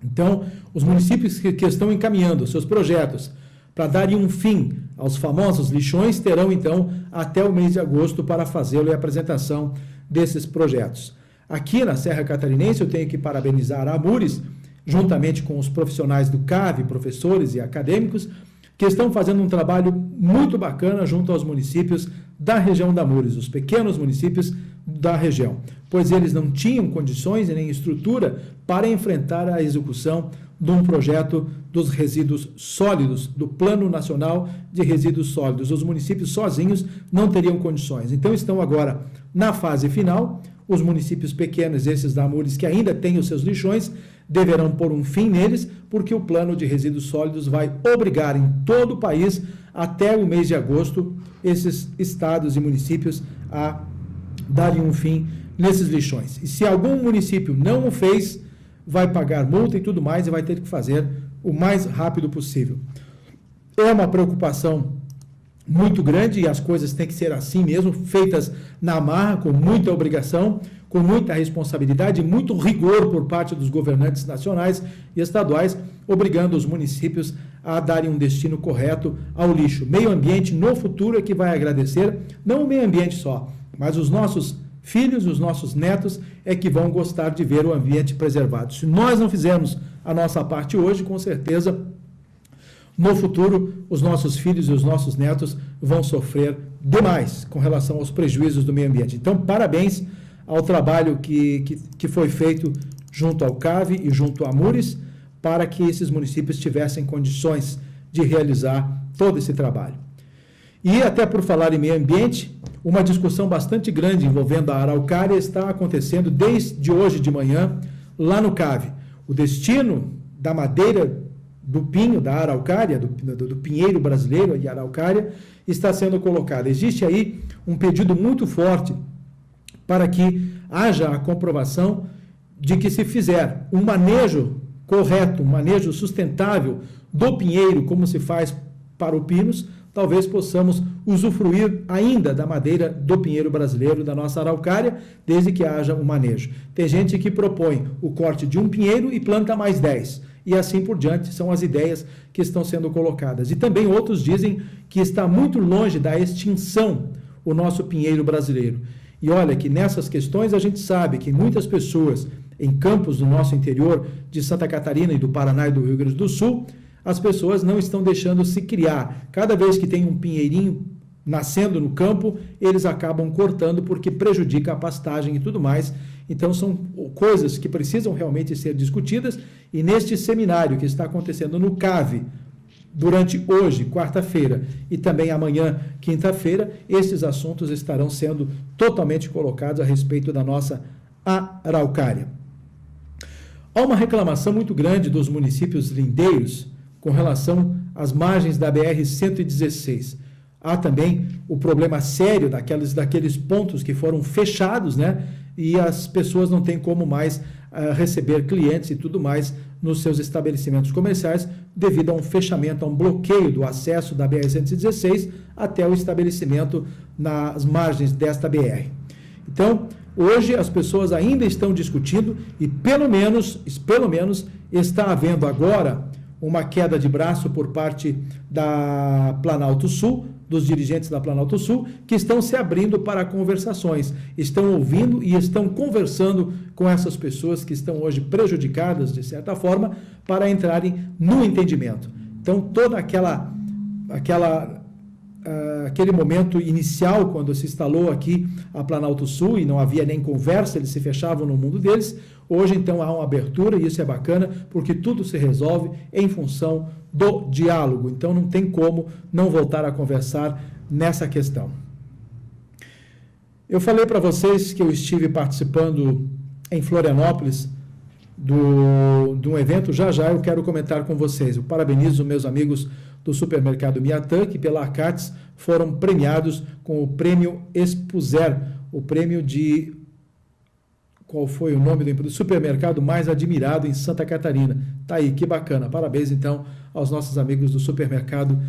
Então, os municípios que estão encaminhando seus projetos para darem um fim aos famosos lixões terão, então, até o mês de agosto para fazê-lo e a apresentação desses projetos. Aqui na Serra Catarinense, eu tenho que parabenizar a AMURES, juntamente com os profissionais do CAV, professores e acadêmicos, que estão fazendo um trabalho muito bacana junto aos municípios da região da AMURES, os pequenos municípios da região, pois eles não tinham condições e nem estrutura para enfrentar a execução de um projeto dos resíduos sólidos, do Plano Nacional de Resíduos Sólidos. Os municípios sozinhos não teriam condições. Então estão agora na fase final. Os municípios pequenos, esses da AMURES, que ainda têm os seus lixões, deverão pôr um fim neles, porque o plano de resíduos sólidos vai obrigar em todo o país, até o mês de agosto, esses estados e municípios a darem um fim nesses lixões. E se algum município não o fez, vai pagar multa e tudo mais, e vai ter que fazer o mais rápido possível. É uma preocupação muito grande, e as coisas têm que ser assim mesmo, feitas na marra, com muita obrigação, com muita responsabilidade e muito rigor por parte dos governantes nacionais e estaduais, obrigando os municípios a darem um destino correto ao lixo. Meio ambiente no futuro é que vai agradecer, não o meio ambiente só, mas os nossos filhos, os nossos netos é que vão gostar de ver o ambiente preservado. Se nós não fizermos a nossa parte hoje, com certeza no futuro os nossos filhos e os nossos netos vão sofrer demais com relação aos prejuízos do meio ambiente. Então, parabéns ao trabalho que foi feito junto ao CAV e junto à MURES, para que esses municípios tivessem condições de realizar todo esse trabalho. E até por falar em meio ambiente, uma discussão bastante grande envolvendo a araucária está acontecendo desde hoje de manhã lá no CAV. O destino da madeira do pinho, da araucária, do pinheiro brasileiro e araucária, está sendo colocado. Existe aí um pedido muito forte para que haja a comprovação de que se fizer um manejo correto, um manejo sustentável do pinheiro, como se faz para o pinus, talvez possamos usufruir ainda da madeira do pinheiro brasileiro, da nossa araucária, desde que haja um manejo. Tem gente que propõe o corte de um pinheiro e planta mais 10, e assim por diante, são as ideias que estão sendo colocadas. E também outros dizem que está muito longe da extinção o nosso pinheiro brasileiro. E olha que nessas questões a gente sabe que muitas pessoas em campos do nosso interior, de Santa Catarina e do Paraná e do Rio Grande do Sul, as pessoas não estão deixando se criar. Cada vez que tem um pinheirinho nascendo no campo, eles acabam cortando porque prejudica a pastagem e tudo mais. Então são coisas que precisam realmente ser discutidas, e neste seminário que está acontecendo no CAV, durante hoje, quarta-feira, e também amanhã, quinta-feira, esses assuntos estarão sendo totalmente colocados a respeito da nossa araucária. Há uma reclamação muito grande dos municípios lindeiros com relação às margens da BR-116. Há também o problema sério daqueles pontos que foram fechados, né? E as pessoas não têm como mais receber clientes e tudo mais nos seus estabelecimentos comerciais devido a um fechamento, a um bloqueio do acesso da BR-116 até o estabelecimento nas margens desta BR. Então, hoje as pessoas ainda estão discutindo e pelo menos está havendo agora uma queda de braço por parte da Planalto Sul, dos dirigentes da Planalto Sul, que estão se abrindo para conversações, estão ouvindo e estão conversando com essas pessoas que estão hoje prejudicadas, de certa forma, para entrarem no entendimento. Então, toda aquele momento inicial, quando se instalou aqui a Planalto Sul e não havia nem conversa, eles se fechavam no mundo deles. Hoje, então, há uma abertura e isso é bacana, porque tudo se resolve em função do diálogo. Então, não tem como não voltar a conversar nessa questão. Eu falei para vocês que eu estive participando em Florianópolis de um evento. Já eu quero comentar com vocês. Eu parabenizo meus amigos do supermercado Miatã, que pela ACATS foram premiados com o prêmio Expuser, o prêmio de... Qual foi o nome do supermercado mais admirado em Santa Catarina? Tá aí, que bacana. Parabéns, então, aos nossos amigos do supermercado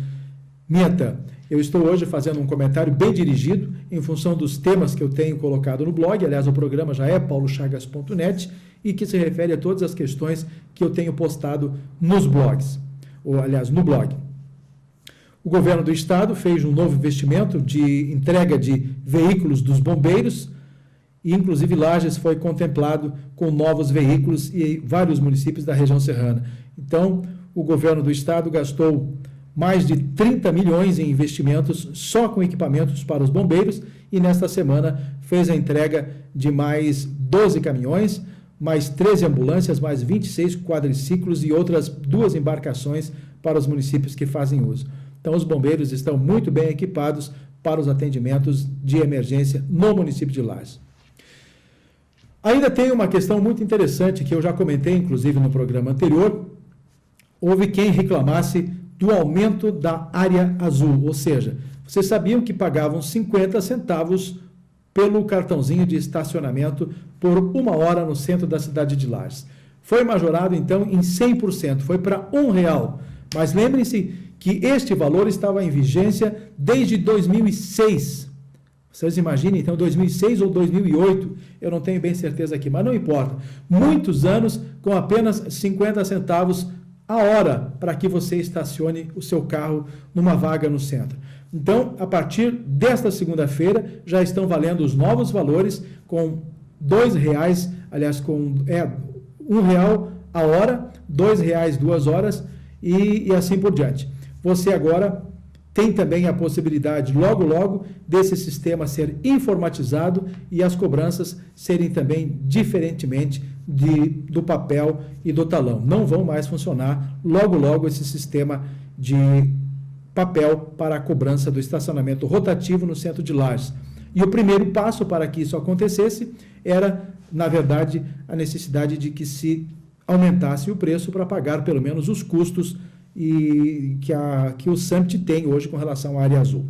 Miatã. Eu estou hoje fazendo um comentário bem dirigido em função dos temas que eu tenho colocado no blog. Aliás, o programa já é paulochagas.net e que se refere a todas as questões que eu tenho postado nos blogs, ou, aliás, no blog. O governo do estado fez um novo investimento de entrega de veículos dos bombeiros, e inclusive Lages foi contemplado com novos veículos e vários municípios da região serrana. Então, o governo do estado gastou mais de 30 milhões em investimentos só com equipamentos para os bombeiros, e nesta semana fez a entrega de mais 12 caminhões, mais 13 ambulâncias, mais 26 quadriciclos e outras 2 embarcações para os municípios que fazem uso. Então, os bombeiros estão muito bem equipados para os atendimentos de emergência no município de Lages. Ainda tem uma questão muito interessante que eu já comentei, inclusive, no programa anterior. Houve quem reclamasse do aumento da área azul, ou seja, vocês sabiam que pagavam 50 centavos pelo cartãozinho de estacionamento por 1 hora no centro da cidade de Lages. Foi majorado, então, em 100%, foi para R$1. Mas lembrem-se que este valor estava em vigência desde 2006. Vocês imaginem, então, 2006 ou 2008, eu não tenho bem certeza aqui, mas não importa. Muitos anos com apenas 50 centavos a hora para que você estacione o seu carro numa vaga no centro. Então, a partir desta segunda-feira, já estão valendo os novos valores com R$2, aliás, com R$1 a hora, R$2 2 horas e assim por diante. você agora tem também a possibilidade, logo, logo, desse sistema ser informatizado e as cobranças serem também diferentemente do papel e do talão. Não vão mais funcionar, logo, logo, esse sistema de papel para a cobrança do estacionamento rotativo no centro de Lages. E o primeiro passo para que isso acontecesse era, na verdade, a necessidade de que se aumentasse o preço para pagar pelo menos os custos que o Summit tem hoje com relação à área azul.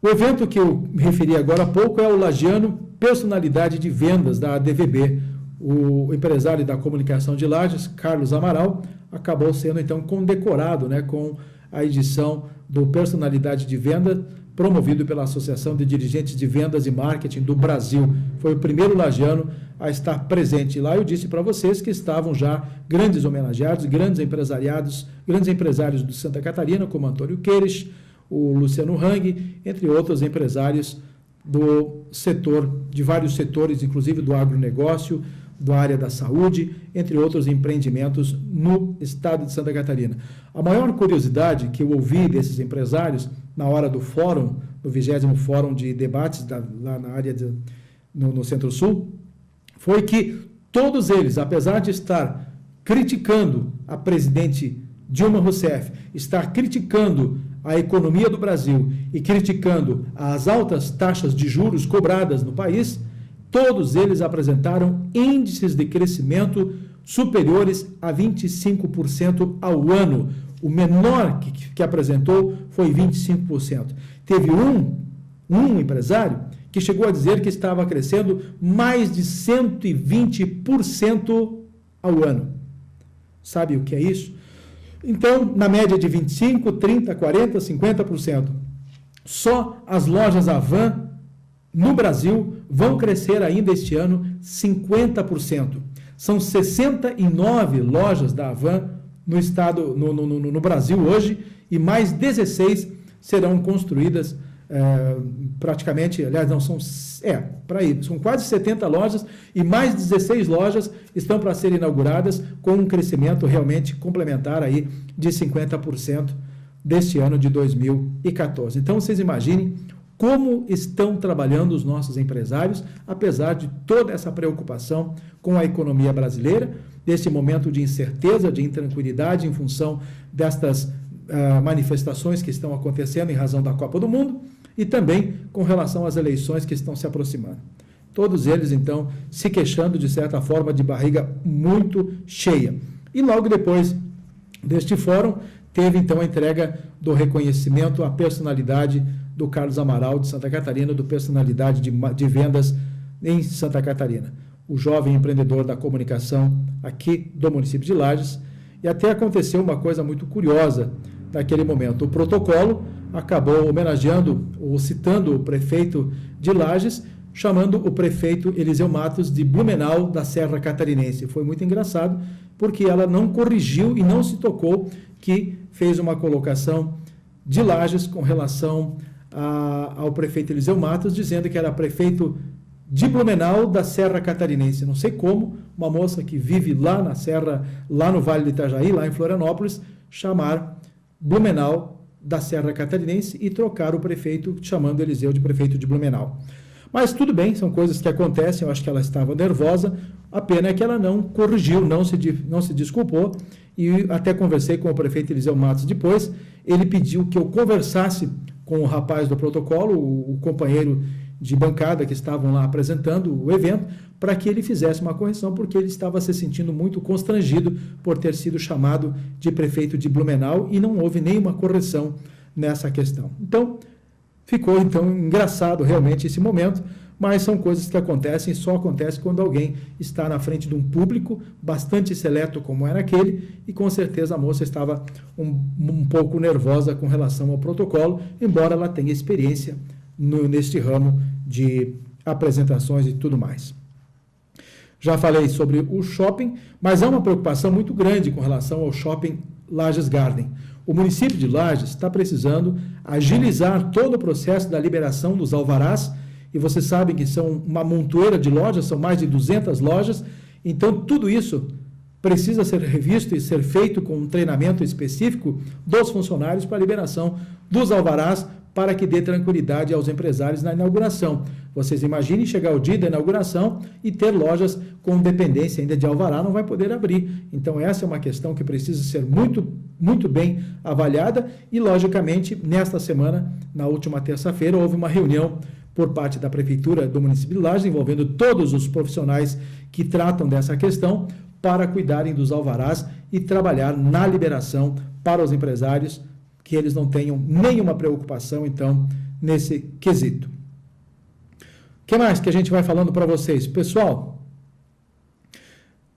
O evento que eu me referi agora há pouco é o Lagiano Personalidade de Vendas da ADVB. O empresário da comunicação de Lages, Carlos Amaral, acabou sendo então condecorado, né, com a edição do Personalidade de Venda, promovido pela Associação de Dirigentes de Vendas e Marketing do Brasil. Foi o primeiro lagiano a estar presente lá. Eu disse para vocês que estavam já grandes homenageados, grandes empresários de Santa Catarina, como Antônio Queires, o Luciano Hang, entre outros empresários do setor, de vários setores, inclusive do agronegócio, da área da saúde, entre outros empreendimentos no estado de Santa Catarina. A maior curiosidade que eu ouvi desses empresários na hora do fórum, do 20º Fórum de Debates lá na área no Centro-Sul, foi que todos eles, apesar de estar criticando a presidente Dilma Rousseff, estar criticando a economia do Brasil e criticando as altas taxas de juros cobradas no país, todos eles apresentaram índices de crescimento superiores a 25% ao ano. O menor que apresentou foi 25%. Teve um empresário que chegou a dizer que estava crescendo mais de 120% ao ano. Sabe o que é isso? Então, na média de 25%, 30%, 40%, 50%. Só as lojas Avan no Brasil vão crescer ainda este ano 50%. São 69 lojas da Avan no estado, no Brasil hoje, e mais 16 serão construídas praticamente, aliás, não, são quase 70 lojas e mais 16 lojas estão para serem inauguradas com um crescimento realmente complementar aí de 50% deste ano de 2014. Então, vocês imaginem como estão trabalhando os nossos empresários, apesar de toda essa preocupação com a economia brasileira, desse momento de incerteza, de intranquilidade em função destas manifestações que estão acontecendo em razão da Copa do Mundo e também com relação às eleições que estão se aproximando. Todos eles, então, se queixando, de certa forma, de barriga muito cheia. E logo depois deste fórum, teve, então, a entrega do reconhecimento à personalidade do Carlos Amaral de Santa Catarina, do Personalidade de Vendas em Santa Catarina, o jovem empreendedor da comunicação aqui do município de Lages. E até aconteceu uma coisa muito curiosa naquele momento. O protocolo acabou homenageando ou citando o prefeito de Lages, chamando o prefeito Eliseu Matos de Blumenau da Serra Catarinense. Foi muito engraçado, porque ela não corrigiu e não se tocou que fez uma colocação de Lages com relação ao prefeito Eliseu Matos, dizendo que era prefeito de Blumenau da Serra Catarinense. Não sei como uma moça que vive lá na Serra, lá no Vale do Itajaí, lá em Florianópolis, chamar Blumenau da Serra Catarinense e trocar o prefeito, chamando Eliseu de prefeito de Blumenau. Mas tudo bem, são coisas que acontecem, eu acho que ela estava nervosa, a pena é que ela não corrigiu, não se desculpou, e até conversei com o prefeito Eliseu Matos depois, ele pediu que eu conversasse com o rapaz do protocolo, o companheiro de bancada que estavam lá apresentando o evento, para que ele fizesse uma correção, porque ele estava se sentindo muito constrangido por ter sido chamado de prefeito de Blumenau e não houve nenhuma correção nessa questão. Então, ficou engraçado realmente esse momento, mas são coisas que acontecem, só acontece quando alguém está na frente de um público bastante seleto como era aquele, e com certeza a moça estava um pouco nervosa com relação ao protocolo, embora ela tenha experiência neste ramo de apresentações e tudo mais. Já falei sobre o shopping, mas há uma preocupação muito grande com relação ao shopping Lages Garden. O município de Lages está precisando agilizar todo o processo da liberação dos alvarás, e vocês sabem que são uma montoeira de lojas, são mais de 200 lojas, então tudo isso precisa ser revisto e ser feito com um treinamento específico dos funcionários para a liberação dos alvarás, para que dê tranquilidade aos empresários na inauguração. Vocês imaginem chegar o dia da inauguração e ter lojas com dependência ainda de alvará, não vai poder abrir. Então essa é uma questão que precisa ser muito bem avaliada e, logicamente, nesta semana, na última terça-feira, houve uma reunião por parte da Prefeitura do município de Lages, envolvendo todos os profissionais que tratam dessa questão, para cuidarem dos alvarás e trabalhar na liberação para os empresários, que eles não tenham nenhuma preocupação, então, nesse quesito. O que mais que a gente vai falando para vocês? Pessoal,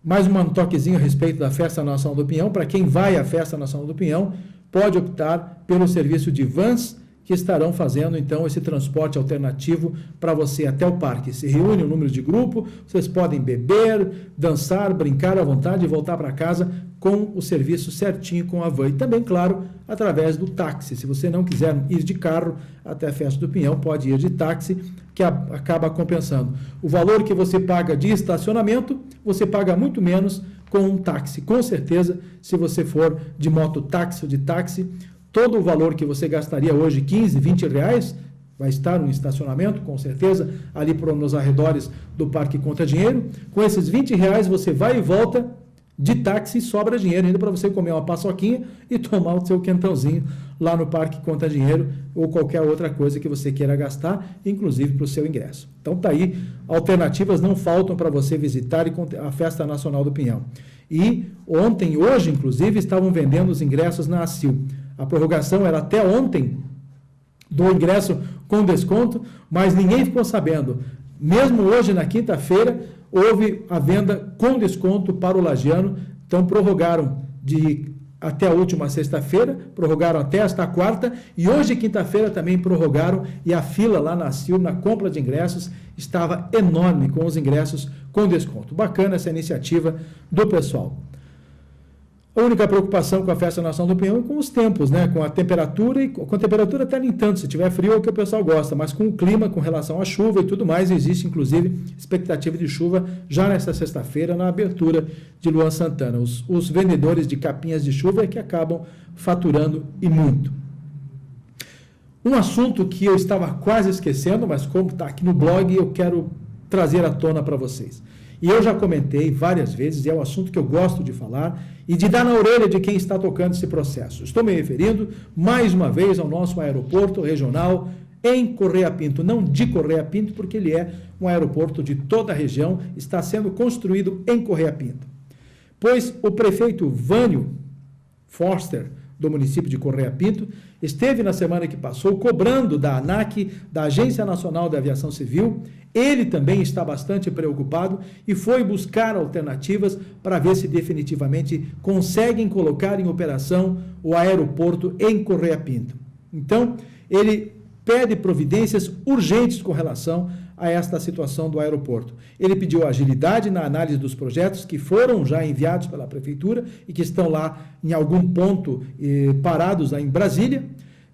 mais um toquezinho a respeito da Festa Nacional do Pinhão. Para quem vai à Festa Nacional do Pinhão, pode optar pelo serviço de vans, que estarão fazendo, então, esse transporte alternativo para você até o parque. Se reúne um número de grupo, vocês podem beber, dançar, brincar à vontade e voltar para casa com o serviço certinho com a van. E também, claro, através do táxi. Se você não quiser ir de carro até a Festa do Pinhão, pode ir de táxi, que acaba compensando. O valor que você paga de estacionamento, você paga muito menos com um táxi. Com certeza, se você for de mototáxi ou de táxi, todo o valor que você gastaria hoje, 15, 20 reais, vai estar no estacionamento, com certeza, ali nos arredores do Parque Conta Dinheiro. Com esses 20 reais, você vai e volta de táxi e sobra dinheiro ainda para você comer uma paçoquinha e tomar o seu quentãozinho lá no Parque Conta Dinheiro ou qualquer outra coisa que você queira gastar, inclusive para o seu ingresso. Então tá aí, alternativas não faltam para você visitar a Festa Nacional do Pinhão. E ontem, hoje, inclusive, estavam vendendo os ingressos na ACIL. A prorrogação era até ontem do ingresso com desconto, mas ninguém ficou sabendo. Mesmo hoje, na quinta-feira, houve a venda com desconto para o lagiano. Então, prorrogaram até a última sexta-feira, prorrogaram até esta quarta, e hoje, quinta-feira, também prorrogaram, e a fila lá na CIL, na compra de ingressos, estava enorme com os ingressos com desconto. Bacana essa iniciativa do pessoal. A única preocupação com a Festa Nacional do Pinhão é com os tempos, né? Com a temperatura, e com a temperatura até nem tanto, se tiver frio é o que o pessoal gosta, mas com o clima, com relação à chuva e tudo mais, existe inclusive expectativa de chuva já nesta sexta-feira, na abertura de Luan Santana. Os vendedores de capinhas de chuva é que acabam faturando e muito. Um assunto que eu estava quase esquecendo, mas como está aqui no blog, eu quero trazer à tona para vocês. E eu já comentei várias vezes, e é um assunto que eu gosto de falar e de dar na orelha de quem está tocando esse processo. Estou me referindo, mais uma vez, ao nosso aeroporto regional em Correia Pinto. Não de Correia Pinto, porque ele é um aeroporto de toda a região, está sendo construído em Correia Pinto. Pois o prefeito Vânio Forster, do município de Correia Pinto, esteve na semana que passou cobrando da ANAC, da Agência Nacional de Aviação Civil. Ele também está bastante preocupado e foi buscar alternativas para ver se definitivamente conseguem colocar em operação o aeroporto em Correia Pinto. Então, ele pede providências urgentes com relação a esta situação do aeroporto. Ele pediu agilidade na análise dos projetos que foram já enviados pela Prefeitura e que estão lá em algum ponto parados lá em Brasília.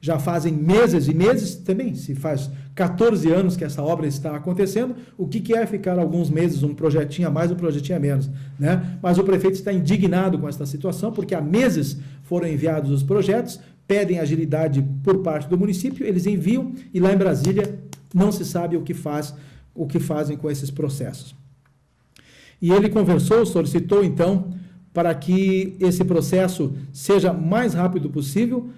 Já fazem meses e meses, também se faz 14 anos que essa obra está acontecendo. O que é ficar alguns meses, um projetinho a mais, um projetinho a menos, né? Mas o prefeito está indignado com esta situação, porque há meses foram enviados os projetos, pedem agilidade por parte do município, eles enviam e lá em Brasília não se sabe o que fazem com esses processos. E ele solicitou então, para que esse processo seja mais rápido possível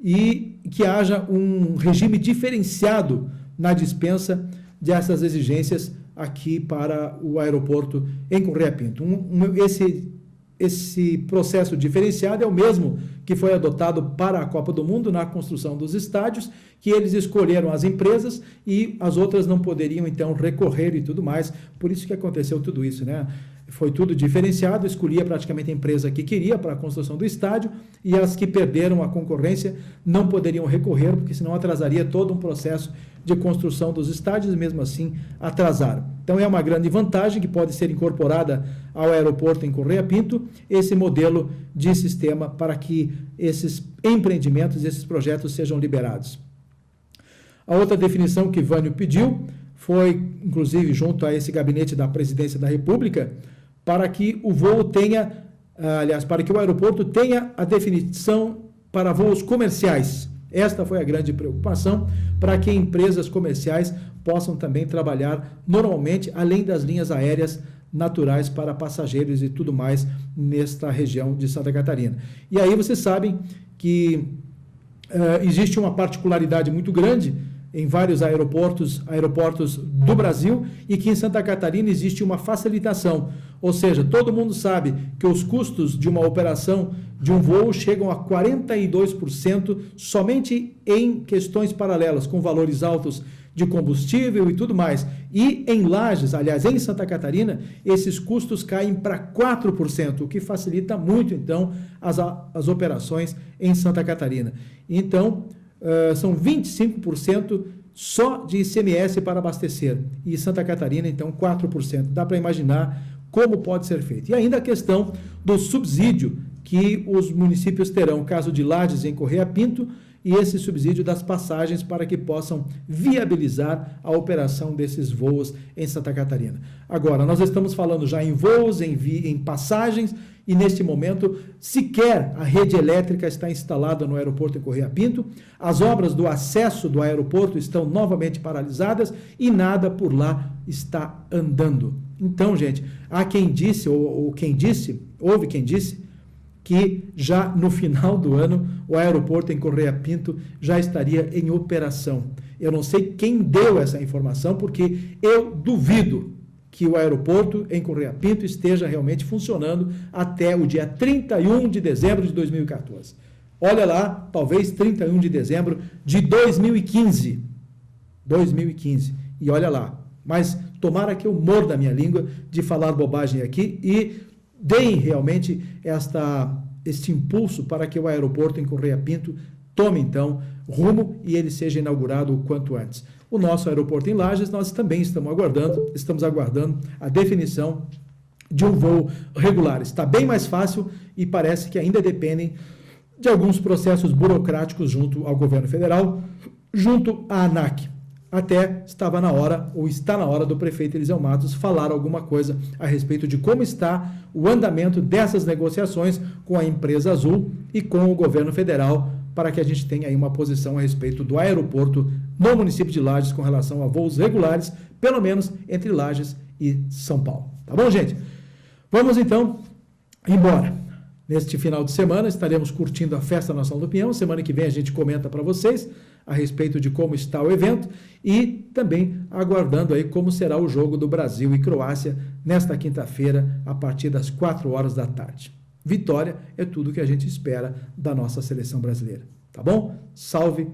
e que haja um regime diferenciado na dispensa dessas exigências aqui para o aeroporto em Correia Pinto. Esse processo diferenciado é o mesmo que foi adotado para a Copa do Mundo na construção dos estádios, que eles escolheram as empresas e as outras não poderiam, então, recorrer e tudo mais. Por isso que aconteceu tudo isso, né? Foi tudo diferenciado, escolhia praticamente a empresa que queria para a construção do estádio e as que perderam a concorrência não poderiam recorrer, porque senão atrasaria todo um processo de construção dos estádios e mesmo assim atrasaram. Então é uma grande vantagem que pode ser incorporada ao aeroporto em Correia Pinto, esse modelo de sistema para que esses empreendimentos, esses projetos sejam liberados. A outra definição que Vânio pediu foi, inclusive, junto a esse gabinete da Presidência da República, para que o voo tenha aliás, para que o aeroporto tenha a definição para voos comerciais. Esta foi a grande preocupação, para que empresas comerciais possam também trabalhar normalmente, além das linhas aéreas naturais para passageiros e tudo mais nesta região de Santa Catarina. E aí vocês sabem que existe uma particularidade muito grande em vários aeroportos do Brasil, e que em Santa Catarina existe uma facilitação, ou seja, todo mundo sabe que os custos de uma operação de um voo chegam a 42% somente em questões paralelas, com valores altos de combustível e tudo mais. E em Lages, aliás, em Santa Catarina, esses custos caem para 4%, o que facilita muito, então, as operações em Santa Catarina. Então, são 25% só de ICMS para abastecer. E Santa Catarina, então, 4%. Dá para imaginar como pode ser feito. E ainda a questão do subsídio que os municípios terão, caso de Lages em Correia Pinto, e esse subsídio das passagens para que possam viabilizar a operação desses voos em Santa Catarina. Agora, nós estamos falando já em voos, em passagens, e neste momento sequer a rede elétrica está instalada no aeroporto em Correia Pinto, as obras do acesso do aeroporto estão novamente paralisadas e nada por lá está andando. Então, gente, há quem disse, houve quem disse, que já no final do ano o aeroporto em Correia Pinto já estaria em operação. Eu não sei quem deu essa informação, porque eu duvido que o aeroporto em Correia Pinto esteja realmente funcionando até o dia 31 de dezembro de 2014. Olha lá, talvez 31 de dezembro de 2015. 2015. E olha lá. Mas tomara que eu morda a minha língua de falar bobagem aqui e deem realmente este impulso para que o aeroporto em Correia Pinto tome, então, rumo e ele seja inaugurado o quanto antes. O nosso aeroporto em Lages, nós também estamos aguardando a definição de um voo regular. Está bem mais fácil e parece que ainda dependem de alguns processos burocráticos junto ao governo federal, junto à ANAC. Até estava na hora, ou está na hora, do prefeito Eliseu Matos falar alguma coisa a respeito de como está o andamento dessas negociações com a empresa Azul e com o governo federal, para que a gente tenha aí uma posição a respeito do aeroporto no município de Lages com relação a voos regulares, pelo menos entre Lages e São Paulo. Tá bom, gente? Vamos então embora. Neste final de semana estaremos curtindo a Festa Nacional do Pinhão. Semana que vem a gente comenta para vocês a respeito de como está o evento e também aguardando aí como será o jogo do Brasil e Croácia nesta quinta-feira a partir das 4 horas da tarde. Vitória é tudo que a gente espera da nossa seleção brasileira, tá bom? Salve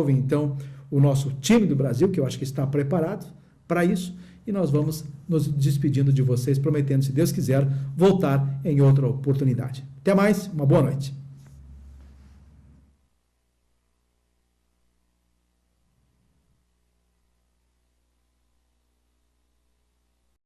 então o nosso time do Brasil, que eu acho que está preparado para isso, e nós vamos nos despedindo de vocês, prometendo, se Deus quiser, voltar em outra oportunidade. Até mais, uma boa noite.